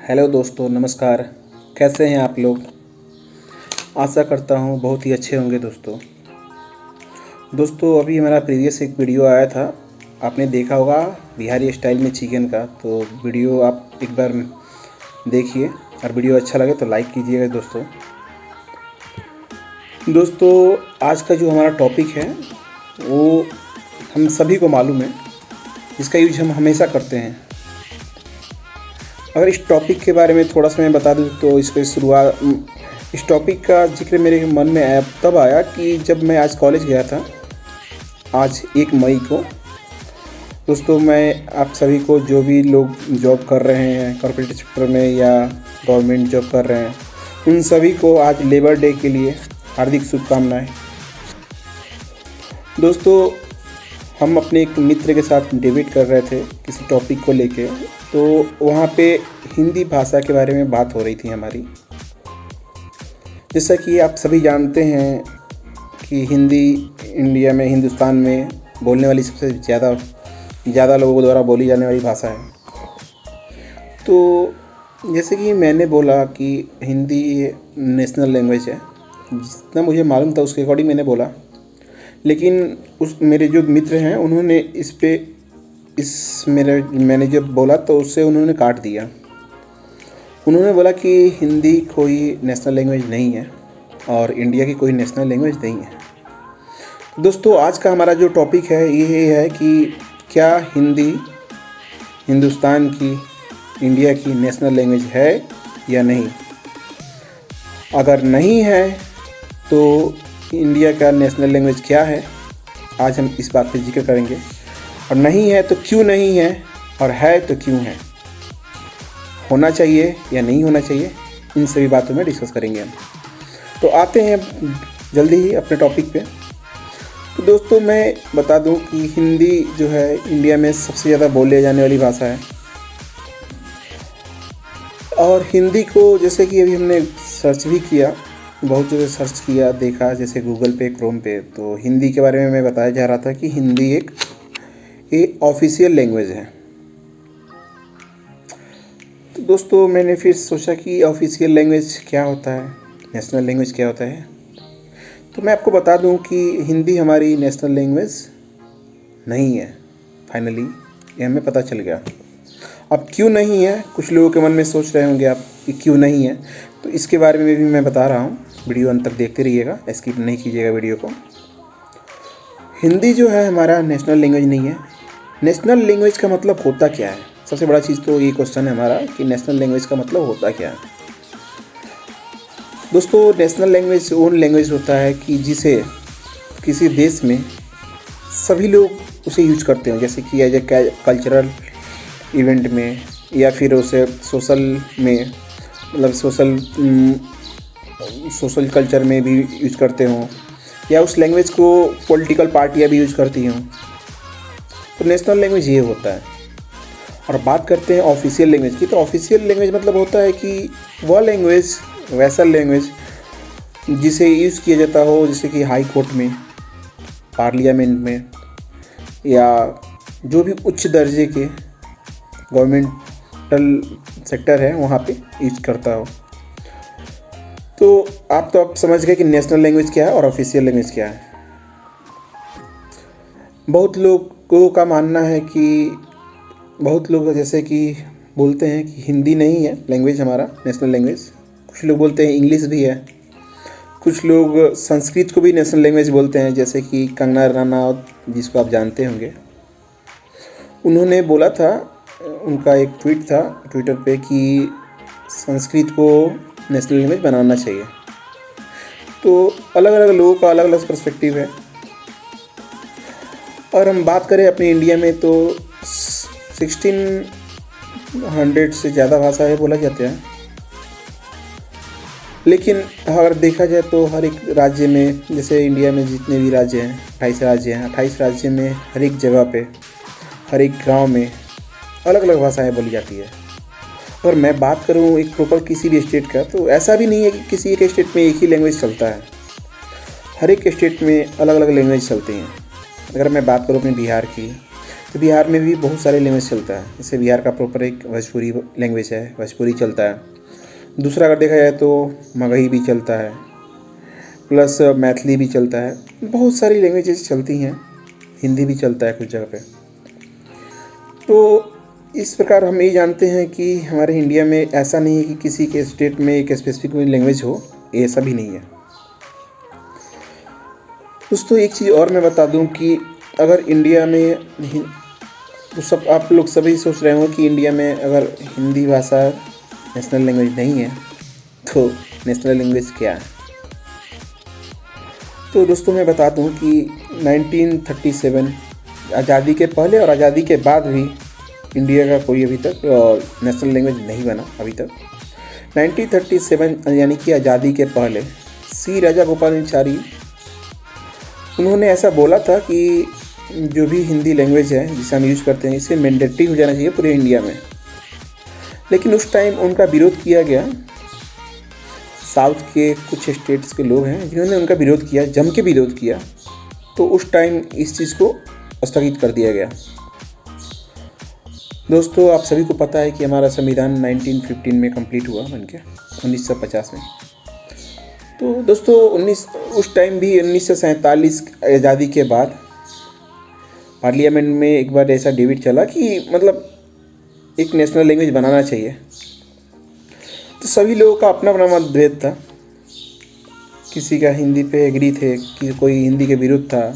Hello दोस्तों, नमस्कार। कैसे हैं आप लोग? आशा करता हूँ बहुत ही अच्छे होंगे दोस्तों अभी हमारा प्रीवियस एक वीडियो आया था, आपने देखा होगा बिहारी स्टाइल में चिकन का। तो वीडियो आप एक बार देखिए और वीडियो अच्छा लगे तो लाइक कीजिएगा दोस्तों आज का जो हमारा टॉपिक है वो हम सभी को मालूम है, इसका यूज हम हमेशा करते हैं। अगर इस टॉपिक के बारे में थोड़ा सा मैं बता दूं तो इस टॉपिक का जिक्र मेरे मन में तब आया कि जब मैं आज कॉलेज गया था, आज 1 मई को। दोस्तों मैं आप सभी को, जो भी लोग जॉब कर रहे हैं कॉर्पोरेट सेक्टर में या गवर्नमेंट जॉब कर रहे हैं, उन सभी को आज लेबर डे के लिए हार्दिक शुभकामनाएं। दोस्तों हम अपने एक मित्र के साथ डिबेट कर रहे थे किसी टॉपिक को लेके, तो वहाँ पे हिंदी भाषा के बारे में बात हो रही थी हमारी। जैसा कि आप सभी जानते हैं कि हिंदी इंडिया में, हिंदुस्तान में बोलने वाली सबसे ज़्यादा लोगों द्वारा बोली जाने वाली भाषा है। तो जैसे कि मैंने बोला कि हिंदी नेशनल लैंग्वेज है, जितना मुझे मालूम था उसके अकॉर्डिंग मैंने बोला। लेकिन मेरे जो मित्र हैं उन्होंने मैंने जब बोला तो उससे उन्होंने काट दिया। उन्होंने बोला कि हिंदी कोई नेशनल लैंग्वेज नहीं है और इंडिया की कोई नेशनल लैंग्वेज नहीं है। दोस्तों आज का हमारा जो टॉपिक है ये है कि क्या हिंदी हिंदुस्तान की, इंडिया की नेशनल लैंग्वेज है या नहीं। अगर नहीं है तो इंडिया का नेशनल लैंग्वेज क्या है, आज हम इस बात पे जिक्र करेंगे। और नहीं है तो क्यों नहीं है, और है तो क्यों है, होना चाहिए या नहीं होना चाहिए, इन सभी बातों में डिस्कस करेंगे हम। तो आते हैं जल्दी ही अपने टॉपिक पे। तो दोस्तों मैं बता दूं कि हिंदी जो है इंडिया में सबसे ज़्यादा बोले जाने वाली भाषा है। और हिंदी को जैसे कि अभी हमने सर्च भी किया, बहुत जगह सर्च किया, देखा, जैसे गूगल पे, क्रोम पे, तो हिंदी के बारे में मैं बताया जा रहा था कि हिंदी एक ऑफिशियल लैंग्वेज है। तो दोस्तों मैंने फिर सोचा कि ऑफिशियल लैंग्वेज क्या होता है, नेशनल लैंग्वेज क्या होता है। तो मैं आपको बता दूं कि हिंदी हमारी नेशनल लैंग्वेज नहीं है। फाइनली ये हमें पता चल गया। अब क्यों नहीं है, कुछ लोगों के मन में सोच रहे होंगे आप कि क्यों नहीं है, तो इसके बारे में भी मैं बता रहा हूँ। वीडियो अंत तक देखते रहिएगा, स्किप नहीं कीजिएगा वीडियो को। हिंदी जो है हमारा नेशनल लैंग्वेज नहीं है। नेशनल लैंग्वेज का मतलब होता क्या है, सबसे बड़ा चीज़ तो ये क्वेश्चन है हमारा कि नेशनल लैंग्वेज का मतलब होता क्या है। दोस्तों नेशनल लैंग्वेज ओन लैंग्वेज होता है कि जिसे किसी देश में सभी लोग उसे यूज करते हो, जैसे कि एज ए कल्चरल इवेंट में, या फिर उसे सोशल में, मतलब सोशल कल्चर में भी यूज करते हों, या उस लैंग्वेज को पॉलिटिकल पार्टियाँ भी यूज करती हों। तो नेशनल लैंग्वेज ये होता है। और बात करते हैं ऑफिशियल लैंग्वेज की, तो ऑफिशियल लैंग्वेज मतलब होता है कि वह लैंग्वेज, वैसा लैंग्वेज जिसे यूज़ किया जाता हो, जैसे कि हाई कोर्ट में, पार्लियामेंट में, या जो भी उच्च दर्जे के गवर्नमेंटल सेक्टर है वहाँ पे यूज करता हो। तो आप समझ गए कि नेशनल लैंग्वेज क्या है और ऑफिशियल लैंग्वेज क्या है। बहुत लोगों का मानना है कि, बहुत लोग जैसे कि बोलते हैं कि हिंदी नहीं है लैंग्वेज हमारा नेशनल लैंग्वेज। कुछ लोग बोलते हैं इंग्लिश भी है, कुछ लोग संस्कृत को भी नेशनल लैंग्वेज बोलते हैं, जैसे कि कंगना रनावत, जिसको आप जानते होंगे। उन्होंने बोला था, उनका एक ट्वीट था ट्विटर पे कि संस्कृत को नेशनल लैंग्वेज बनाना चाहिए। तो अलग अलग लोगों का अलग अलग पर्सपेक्टिव है। और हम बात करें अपने इंडिया में तो 1600 से ज़्यादा भाषाएं बोला जाते हैं। लेकिन अगर देखा जाए तो हर एक राज्य में, जैसे इंडिया में जितने भी राज्य हैं, 28 राज्य हैं, 28 राज्य में हर एक जगह पे, हर एक गांव में अलग अलग भाषाएं बोली जाती है। और मैं बात करूं एक प्रॉपर किसी भी स्टेट का, तो ऐसा भी नहीं है कि किसी एक स्टेट में एक ही लैंग्वेज चलता है। हर एक स्टेट में अलग अलग लैंग्वेज चलती हैं। अगर मैं बात करूं अपने बिहार की, तो बिहार में भी बहुत सारे लैंग्वेज चलता है। जैसे बिहार का प्रॉपर एक भोजपुरी लैंग्वेज है, भोजपुरी चलता है। दूसरा अगर देखा जाए तो मगही भी चलता है, प्लस मैथिली भी चलता है। बहुत सारी लैंग्वेजेस चलती हैं, हिंदी भी चलता है कुछ जगह पे। तो इस प्रकार हम ये जानते हैं कि हमारे इंडिया में ऐसा नहीं है कि किसी के स्टेट में एक स्पेसिफिक लैंग्वेज हो, ऐसा भी नहीं है। दोस्तों एक चीज़ और मैं बता दूं कि अगर इंडिया में तो सब आप लोग सभी सोच रहे होंगे कि इंडिया में अगर हिंदी भाषा नेशनल लैंग्वेज नहीं है तो नेशनल लैंग्वेज क्या है। तो दोस्तों मैं बता दूं कि 1937 आज़ादी के पहले और आज़ादी के बाद भी इंडिया का कोई अभी तक नेशनल लैंग्वेज नहीं बना अभी तक। 1937 यानी कि आज़ादी के पहले सी राजागोपालाचारी उन्होंने ऐसा बोला था कि जो भी हिंदी लैंग्वेज है जिसे हम यूज़ करते हैं इसे मैंडेटरी हो जाना चाहिए पूरे इंडिया में। लेकिन उस टाइम उनका विरोध किया गया। साउथ के कुछ स्टेट्स के लोग हैं जिन्होंने उनका विरोध किया, जम के विरोध किया। तो उस टाइम इस चीज़ को स्थगित कर दिया गया। दोस्तों आप सभी को पता है कि हमारा संविधान 1915 में कंप्लीट हुआ बनके 1950 में। तो दोस्तों उस टाइम भी 1947 आज़ादी के बाद पार्लियामेंट में एक बार ऐसा डिबेट चला कि मतलब एक नेशनल लैंग्वेज बनाना चाहिए। तो सभी लोगों का अपना अपना मतभेद था। किसी का हिंदी पे एग्री थे, कोई हिंदी के विरुद्ध था।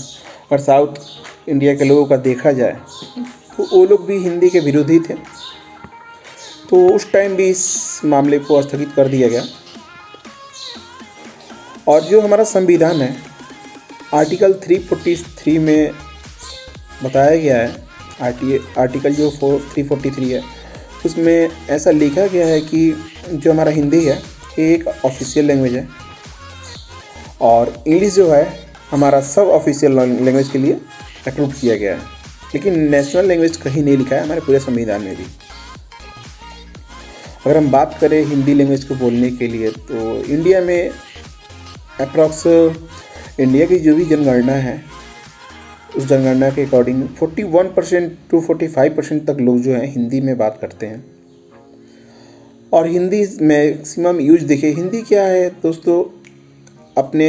और साउथ इंडिया के लोगों का देखा जाए तो वो लोग भी हिंदी के विरुद्ध ही थे। तो उस टाइम भी इस मामले को स्थगित कर दिया गया। और जो हमारा संविधान है आर्टिकल 343 में बताया गया है, आर्टिकल जो 343 है उसमें ऐसा लिखा गया है कि जो हमारा हिंदी है ये एक ऑफिशियल लैंग्वेज है और इंग्लिश जो है हमारा सब ऑफिशियल लैंग्वेज के लिए अप्रूव किया गया है। लेकिन नेशनल लैंग्वेज कहीं नहीं लिखा है हमारे पूरे संविधान में भी। अगर हम बात करें हिंदी लैंग्वेज को बोलने के लिए तो इंडिया में अप्रॉक्स इंडिया की जो भी जनगणना है उस जनगणना के अकॉर्डिंग 41% to 45% तक लोग जो हैं हिंदी में बात करते हैं। और हिंदी मैक्सिमम यूज देखिए, हिंदी क्या है दोस्तों, अपने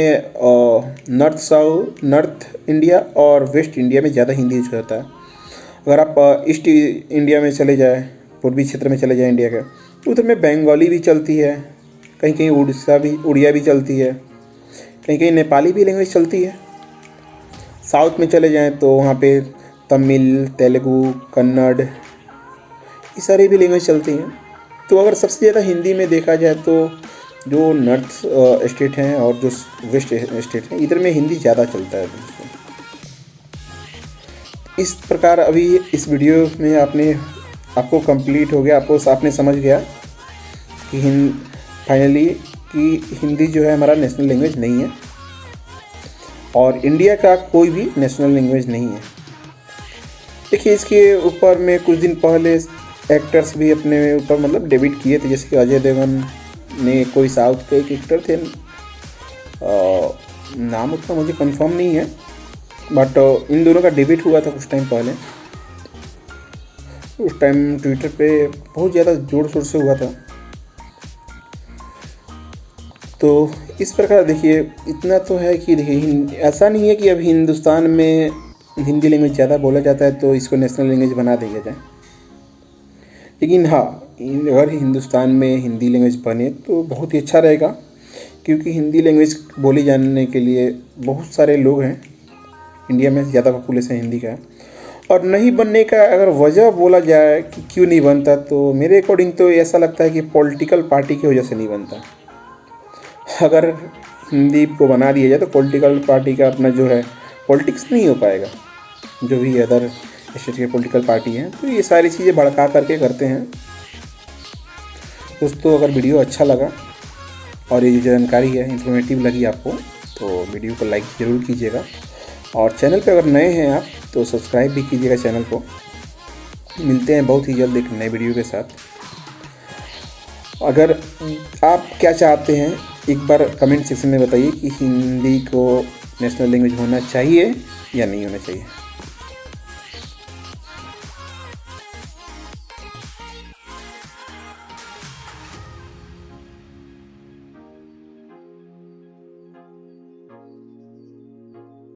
नॉर्थ इंडिया और वेस्ट इंडिया में ज़्यादा हिंदी यूज होता है। अगर आप ईस्ट इंडिया में चले जाए, पूर्वी क्षेत्र में चले जाए इंडिया के, तो उधर में बंगाली भी चलती है, कहीं कहीं उड़िया भी चलती है, कहीं कहीं नेपाली भी लैंग्वेज चलती है। साउथ में चले जाएं तो वहाँ पे तमिल, तेलुगु, कन्नड़ ये सारी भी लैंग्वेज चलती हैं। तो अगर सबसे ज़्यादा हिंदी में देखा जाए तो जो नॉर्थ स्टेट हैं और जो वेस्ट स्टेट हैं इधर में हिंदी ज़्यादा चलता है। इस प्रकार अभी इस वीडियो में आपको कंप्लीट हो गया, आपने समझ गया कि फाइनली कि हिंदी जो है हमारा नेशनल लैंग्वेज नहीं है और इंडिया का कोई भी नेशनल लैंग्वेज नहीं है। देखिए इसके ऊपर में कुछ दिन पहले एक्टर्स भी अपने ऊपर मतलब डेब्यूट किए थे, जैसे कि अजय देवगन ने, कोई साउथ के एक एक्टर थे, नाम उतना मुझे कंफर्म नहीं है, बट इन दोनों का डेब्यूट हुआ था कुछ टाइम पहले। उस टाइम ट्विटर पे बहुत ज़्यादा जोर शोर से हुआ था। तो इस प्रकार देखिए इतना तो है कि देखिए ऐसा नहीं है कि अभी हिंदुस्तान में हिंदी लैंग्वेज ज़्यादा बोला जाता है तो इसको नेशनल लैंग्वेज बना दिया जाए। लेकिन हाँ, अगर हिंदुस्तान में हिंदी लैंग्वेज बने तो बहुत ही अच्छा रहेगा, क्योंकि हिंदी लैंग्वेज बोली जाने के लिए बहुत सारे लोग हैं। इंडिया में ज़्यादा पॉपुलेशन हिंदी का है। और नहीं बनने का अगर वजह बोला जाए कि क्यों नहीं बनता, तो मेरे अकॉर्डिंग तो ऐसा लगता है कि पॉलिटिकल पार्टी की वजह से नहीं बनता। अगर हिंदी को बना दिया जाए तो पॉलिटिकल पार्टी का अपना जो है पॉलिटिक्स नहीं हो पाएगा। जो भी अदर स्टेट के पॉलिटिकल पार्टी हैं तो ये सारी चीज़ें भड़का करके करते हैं। दोस्तों अगर वीडियो अच्छा लगा और ये जो जानकारी है इन्फॉर्मेटिव लगी आपको तो वीडियो को लाइक ज़रूर कीजिएगा और चैनल पे अगर नए हैं आप तो सब्सक्राइब भी कीजिएगा चैनल को। मिलते हैं बहुत ही जल्द एक नए वीडियो के साथ। अगर आप क्या चाहते हैं एक बार कमेंट सेक्शन में बताइए कि हिंदी को नेशनल लैंग्वेज होना चाहिए या नहीं होना चाहिए।